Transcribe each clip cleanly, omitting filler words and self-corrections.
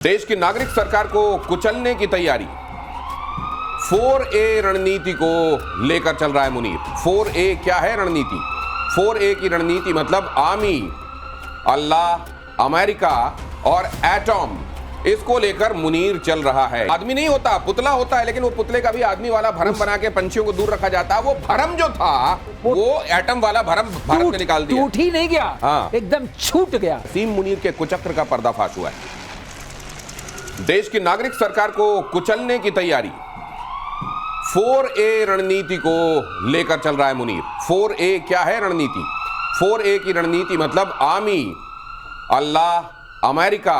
देश की नागरिक सरकार को कुचलने की तैयारी 4A रणनीति को लेकर चल रहा है मुनीर। 4A क्या है रणनीति? 4A की रणनीति मतलब आर्मी, अल्लाह, अमेरिका और एटॉम, इसको लेकर मुनीर चल रहा है। आदमी नहीं होता, पुतला होता है, लेकिन वो पुतले का भी आदमी वाला भरम बना के पंछियों को दूर रखा जाता है। वो भरम जो था वो एटम वाला भरम भारत ने निकाल दिया। टूट ही नहीं गया, हाँ। एकदम छूट गया। वसीम मुनीर के कुचक्र का पर्दाफाश हुआ है। देश की नागरिक सरकार को कुचलने की तैयारी 4A रणनीति को लेकर चल रहा है मुनीर। 4A क्या है रणनीति? 4A की रणनीति मतलब आर्मी, अल्लाह, अमेरिका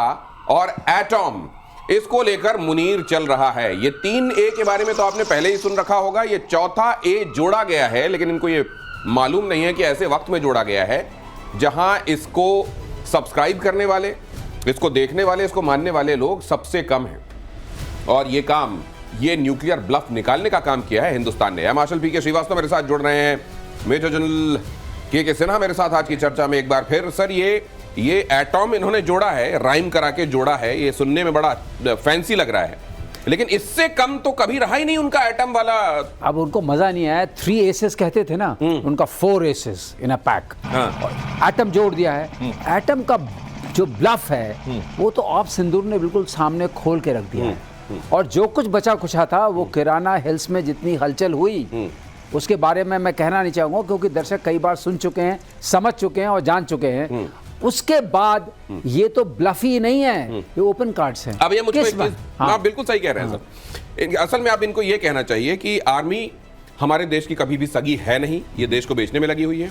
और एटॉम, इसको लेकर मुनीर चल रहा है। ये 3A के बारे में तो आपने पहले ही सुन रखा होगा। ये चौथा A जोड़ा गया है, लेकिन इनको ये मालूम नहीं है कि ऐसे वक्त में जोड़ा गया है जहां इसको सब्सक्राइब करने वाले, इसको देखने वाले, इसको मानने वाले लोग सबसे कम हैं। और ये न्यूक्लियर ब्लफ निकालने का काम किया है हिंदुस्तान ने। Martial PK. श्रीवास्तव मेरे साथ जुड़ रहे हैं, मेजर जनरल के सिन्हा मेरे साथ आज की चर्चा में एक बार फिर। सर, ये एटॉम इन्होंने जोड़ा है, राइम करा के जोड़ा है, ये सुनने में बड़ा फैंसी लग रहा है, लेकिन इससे कम तो कभी रहा ही नहीं उनका एटम वाला। अब उनको मजा नहीं आया। 3 एसेस कहते थे ना, उनका 4 aces in a pack. Atom जोड़ दिया है। एटम का जो ब्लफ है वो तो आप सिंदूर ने बिल्कुल सामने खोल के रख दिया है। और जो कुछ बचा कुछा था वो किराना हिल्स में जितनी हलचल हुई उसके बारे में मैं कहना नहीं चाहूंगा, क्योंकि दर्शक कई बार सुन चुके हैं, समझ चुके हैं और जान चुके हैं। उसके बाद ये तो ब्लफ ही नहीं है, ये ओपन कार्ड्स हैं। अब ये मुझको आप बिल्कुल सही कह रहे हैं सर। असल में आप इनको ये कहना चाहिए कि आर्मी हमारे देश की कभी भी सगी है नहीं, ये देश को बेचने में लगी हुई है।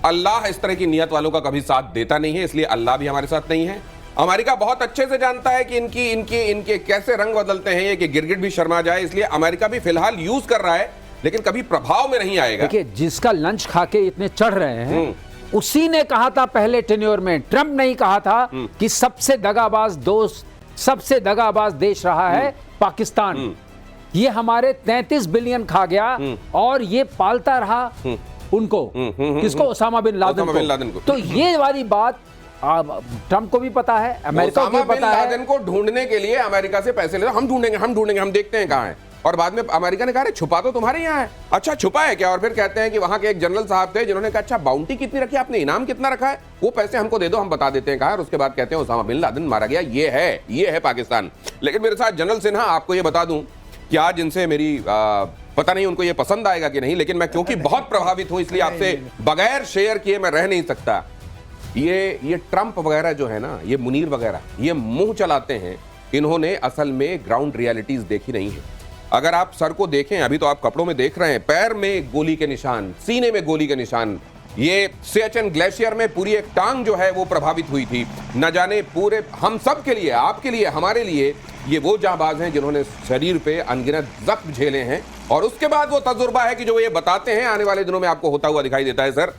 अल्लाह इस तरह की नियत वालों का कभी साथ देता नहीं है, इसलिए अल्लाह भी हमारे साथ नहीं है। अमेरिका बहुत अच्छे से जानता है कि इनके कैसे रंग बदलते हैं, ये कि गिरगिट भी शर्मा जाए, इसलिए अमेरिका भी फिलहाल यूज कर रहा है, लेकिन कभी प्रभाव में नहीं आएगा। देखिए, जिसका लंच खा के इतने चढ़ रहे हैं उसी ने कहा था पहले टेन्योर में, ट्रंप नहीं कहा था कि सबसे दगाबाज देश रहा है पाकिस्तान। ये हमारे 33 बिलियन खा गया और ये पालता रहा उनको, किसको? ओसामा बिन लादेन को। तो ये वाली बात ट्रंप को भी पता है, अमेरिका को भी पता है। लादेन को ढूंढने के लिए अमेरिका से पैसे ले, हम ढूंढेंगे, हम देखते हैं कहां है। और बाद में अमेरिका ने कहा छुपा तो तुम्हारे यहाँ है। अच्छा, छुपा है क्या? और फिर कहते हैं कि वहां के एक जनरल साहब थे जिन्होंने कहा अच्छा बाउंटी कितनी रखी, आपने इनाम कितना रखा है, वो पैसे हमको दे दो, हम बता देते हैं कहा। और उसके बाद कहते हैं ओसामा बिन लादेन मारा गया। ये है पाकिस्तान। लेकिन मेरे साथ जनरल सिन्हा, आपको ये बता दूं कि आज इनसे मेरी पता नहीं उनको ये पसंद आएगा कि नहीं, लेकिन मैं क्योंकि बहुत प्रभावित हूं इसलिए आपसे बगैर शेयर किए मैं रह नहीं सकता। ये ट्रंप वगैरह जो है ना, ये मुनीर वगैरह, ये मुंह चलाते हैं, इन्होंने असल में ग्राउंड रियलिटीज देखी नहीं है। अगर आप सर को देखें, अभी तो आप कपड़ों में देख रहे हैं, पैर में गोली के निशान, सीने में गोली के निशान। ये सियाचिन ग्लेशियर में पूरी एक टांग जो है वो प्रभावित हुई थी। न जाने पूरे हम सब के लिए, आपके लिए, हमारे लिए ये वो जांबाज हैं जिन्होंने शरीर पे अनगिनत जख्म झेले हैं। और उसके बाद वो तजुर्बा है कि जो ये बताते हैं आने वाले दिनों में आपको होता हुआ दिखाई देता है। सर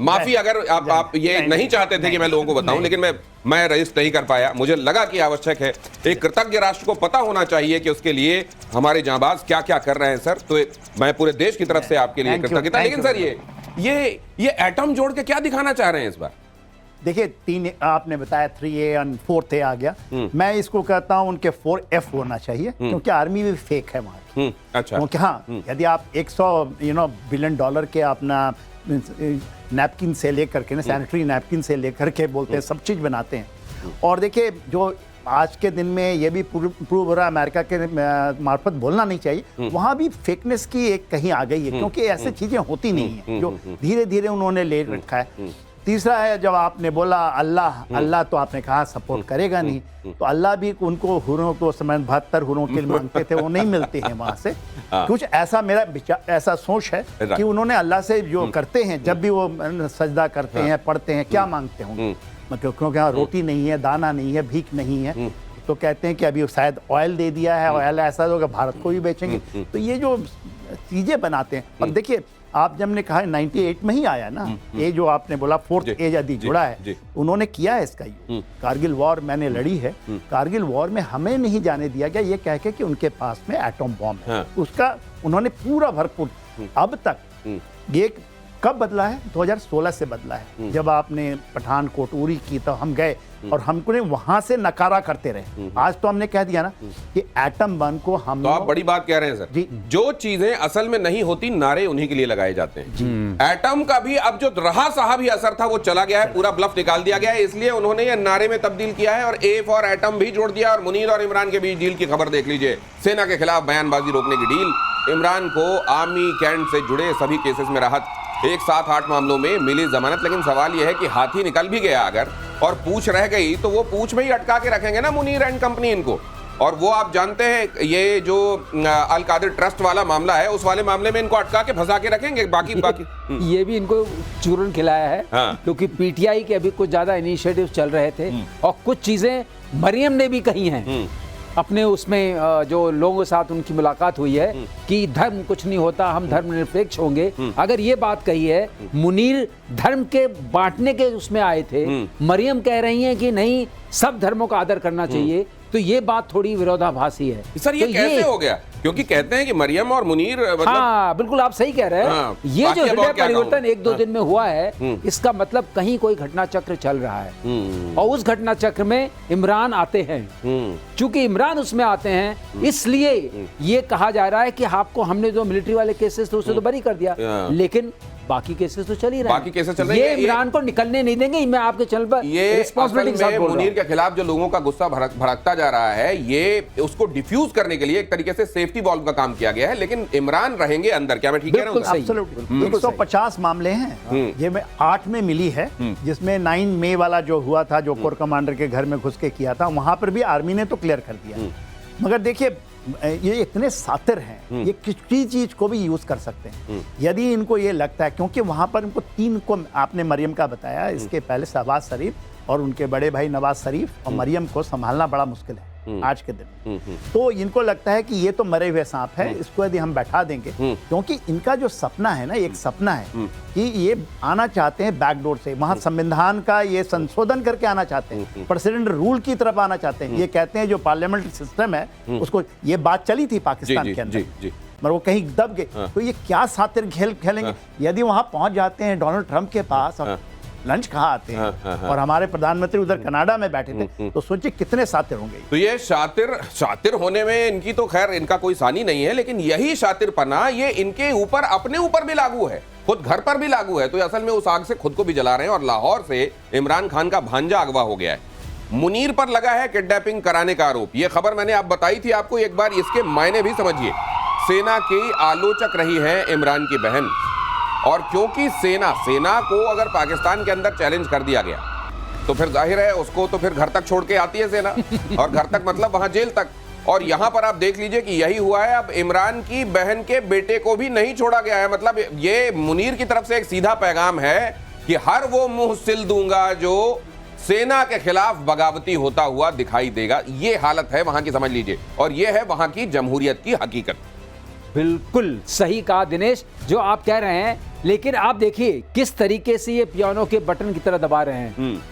माफी अगर आप ये नहीं चाहते थे कि मैं लोगों को बताऊं, लेकिन मैं रजिस्ट नहीं कर पाया। मुझे लगा कि आवश्यक है, एक कृतज्ञ राष्ट्र को पता होना चाहिए कि उसके लिए हमारे जांबाज क्या क्या कर रहे हैं। सर, तो मैं पूरे देश की तरफ से आपके लिए कृतज्ञता। लेकिन सर ये एटम जोड़ के क्या दिखाना चाह रहे हैं इस बार? देखिए, 3 आपने बताया, 3A और 4th आ गया। मैं इसको कहता हूं उनके 4F होना चाहिए, क्योंकि आर्मी भी फेक है वहां की। अच्छा, क्योंकि हाँ, यदि आप 100 बिलियन डॉलर के अपना नैपकिन से लेकर के ना, सैनिटरी नैपकिन से लेकर के बोलते हैं सब चीज बनाते हैं। और देखिए, जो आज के दिन में ये भी प्रूव हो रहा है, अमेरिका के मार्फत बोलना नहीं चाहिए, वहां भी फेकनेस की एक कहीं आ गई है, क्योंकि ऐसी चीजें होती नहीं है जो धीरे धीरे उन्होंने ले रखा है। तीसरा है, जब आपने बोला अल्लाह तो आपने कहा सपोर्ट करेगा नहीं, तो अल्लाह भी उनको हुरों को समय 72 हुरों के लिए मांगते थे, वो नहीं मिलते हैं वहां से। कुछ ऐसा मेरा ऐसा सोच है कि उन्होंने अल्लाह से जो करते हैं, जब भी वो सजदा करते हैं, पढ़ते हैं, क्या मांगते होंगे? मतलब क्योंकि यहाँ रोटी नहीं है, दाना नहीं है, भीख नहीं है, तो कहते हैं कि अभी शायद ऑयल दे दिया है, ऑयल ऐसा होगा भारत को भी बेचेंगे। तो ये जो चीजें बनाते हैं। और देखिए, आप जब ने कहा 98 में ही आया ना, ये जो आपने बोला 4th A यदि जुड़ा है, उन्होंने किया है इसका यूज। कारगिल वॉर मैंने लड़ी है, कारगिल वॉर में हमें नहीं जाने दिया गया ये कह के कि उनके पास में एटॉम बॉम्ब है। उसका उन्होंने पूरा भरपूर अब तक ये कब बदला है? 2016 से बदला है। जब आपने पठानकोट उरी की तो हम गए और हमको ने वहां से नकारा करते रहे। आज तो हमने कह दिया ना कि एटम बम को हम तो आप बड़ी बात कह रहे हैं सर जी। जो चीजें असल में नहीं होती नारे उन्हीं के लिए लगाए जाते हैं। एटम का भी अब जो रहा सहा भी असर था वो चला गया है, पूरा ब्लफ निकाल दिया गया है, इसलिए उन्होंने ये नारे में तब्दील किया है और ए फॉर एटम भी जोड़ दिया। और मुनीर और इमरान के बीच डील की खबर देख लीजिए, सेना के खिलाफ बयानबाजी रोकने की डील, इमरान को आर्मी कैंट से जुड़े सभी केसेस में राहत, 178 मामलों में मिली जमानत। लेकिन सवाल यह है कि हाथी निकल भी गया अगर और पूछ रह गई तो वो पूछ में ही अटका के रखेंगे ना मुनीर एंड कंपनी इनको। और वो आप जानते हैं ये जो अल कादिर ट्रस्ट वाला मामला है उस वाले मामले में इनको अटका के फंसा के रखेंगे। बाकी ये भी इनको चूरन खिलाया है। हाँ। क्योंकि पीटीआई के अभी कुछ ज्यादा इनिशिएटिव चल रहे थे और कुछ चीजें मरियम ने भी कही हैं अपने उसमें जो लोगों के साथ उनकी मुलाकात हुई है कि धर्म कुछ नहीं होता, हम धर्मनिरपेक्ष होंगे। अगर ये बात कही है, मुनीर धर्म के बांटने के उसमें आए थे, मरियम कह रही हैं कि नहीं सब धर्मों का आदर करना चाहिए, तो ये बात थोड़ी विरोधाभासी है। सर ये तो कैसे हो गया? क्योंकि कहते हैं कि मरियम और मुनीर मतलब हाँ बिल्कुल आप सही कह रहे हैं। हाँ, ये बाकी जो अब और हृदय क्या परिवर्तन कहूं? 1-2 दिन में हुआ है, इसका मतलब कहीं कोई घटना चक्र चल रहा है और उस घटना चक्र में इमरान आते हैं। चूंकि इमरान उसमें आते हैं इसलिए ये कहा जा रहा है कि आपको हमने जो मिलिट्री वाले केसेस थे उससे तो बरी कर दिया, लेकिन बाकी केसेस तो चल ही रहे हैं। बाकी केसेस चल रहे ये हैं। इमरान को निकलने नहीं देंगे। मैं आपके चैनल पर ये रिस्पांसिबिलिटी के असल साथ में बोल रहा मुनीर हूं। के खिलाफ जो लोगों का गुस्सा भड़कता जा रहा है, ये उसको डिफ्यूज करने के लिए एक तरीके से सेफ्टी वॉल्व का काम किया गया है। लेकिन इमरान रहेंगे अंदर, क्या मैं ठीक कह रहा हूं? बिल्कुल सही। Absolutely। 150 मामले हैं, ये में 8 में मिली है, जिसमें 9 मई वाला जो हुआ था, जो कोर कमांडर के घर में घुस के किया था, वहां पर भी आर्मी ने तो क्लियर कर दिया। मगर देखिए ये इतने सातिर हैं, ये किसी चीज को भी यूज कर सकते हैं यदि इनको ये लगता है। क्योंकि वहां पर इनको 3 को आपने मरियम का बताया, इसके पहले शहबाज शरीफ और उनके बड़े भाई नवाज शरीफ और मरियम को संभालना बड़ा मुश्किल है आज के दिन। तो इनको लगता है कि ये तो मरे हुए सांप है, इसको यदि हम बैठा देंगे, क्योंकि इनका जो सपना है ना, एक सपना है कि ये आना चाहते हैं बैकडोर से, वहां संविधान का ये संशोधन करके आना चाहते हैं, प्रेसिडेंट रूल की तरफ आना चाहते हैं। ये कहते हैं जो पार्लियामेंट्री सिस्टम है उसको, ये बात चली थी पाकिस्तान के अंदर, मगर वो कहीं दब गए। तो ये क्या सातिर खेल खेलेंगे? यदि वहां पहुंच जाते हैं डोनाल्ड ट्रंप के पास और लंच कहाँ आते हैं और हमारे प्रधानमंत्री उधर कनाडा में बैठे थे, तो सोचिए कितने सातिर होंगे। तो ये शातिर होने में इनकी तो खैर इनका कोई सानी नहीं है, लेकिन यही शातिरपना ये इनके ऊपर अपने ऊपर भी लागू है, खुद घर पर भी लागू है। तो असल में उस आग से खुद को भी जला रहे हैं। और लाहौर से इमरान खान का भांजा अगवा हो गया है, मुनीर पर लगा है किडनैपिंग कराने का आरोप। ये खबर मैंने आप बताई थी आपको, एक बार इसके मायने भी समझिए। सेना की आलोचक रही है इमरान की बहन, और क्योंकि सेना को अगर पाकिस्तान के अंदर चैलेंज कर दिया गया तो फिर जाहिर है उसको तो फिर घर तक छोड़ के आती है सेना, और घर तक मतलब वहां जेल तक। और यहां पर आप देख लीजिए कि यही हुआ है। अब इमरान की बहन के बेटे को भी नहीं छोड़ा गया है। मतलब ये मुनीर की तरफ से एक सीधा पैगाम है कि हर वो मुंह सिल दूंगा जो सेना के खिलाफ बगावती होता हुआ दिखाई देगा। ये हालत है वहां की, समझ लीजिए। और ये है वहां की जमहूरियत की हकीकत। बिल्कुल सही कहा दिनेश जो आप कह रहे हैं, लेकिन आप देखिए किस तरीके से ये पियानो के बटन की तरह दबा रहे हैं।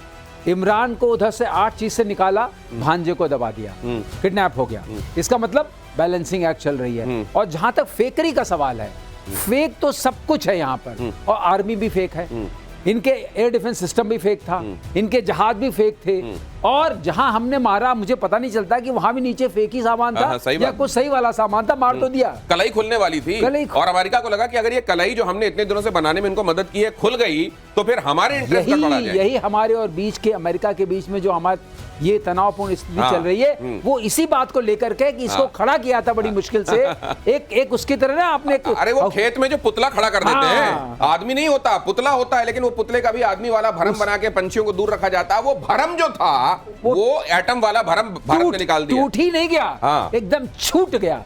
इमरान को उधर से 8 चीज से निकाला, भांजे को दबा दिया, किडनैप हो गया। इसका मतलब बैलेंसिंग एक्ट चल रही है। और जहां तक फेकरी का सवाल है, फेक तो सब कुछ है यहाँ पर, और आर्मी भी फेक है, इनके एयर डिफेंस सिस्टम भी फेक था, इनके जहाज भी फेक थे, और जहां हमने मारा मुझे पता नहीं चलता कि वहां भी नीचे फेक ही सामान था या कुछ सही वाला सामान था, मार तो दिया। कलाई खुलने वाली थी और अमेरिका को लगा कि अगर ये कलाई जो हमने इतने दिनों से बनाने में इनको मदद की है खुल गई तो फिर हमारे इंटरेस्ट का बढ़ा जाए। यही हमारे और बीच के अमेरिका के बीच में जो हमारे ये तनावपूर्ण स्थिति चल रही है, वो इसी बात को लेकर के कि इसको खड़ा किया था बड़ी मुश्किल से। एक उसकी तरह ना आपने अरे वो खेत में जो पुतला खड़ा कर देते हैं, आदमी नहीं होता पुतला होता है, लेकिन वो पुतले का भी आदमी वाला भरम बना के पंछियों को दूर रखा जाता है। वो भरम जो था वो एटम वाला भरम भारत ने निकाल दिया, टूट ही नहीं गया, एकदम छूट गया।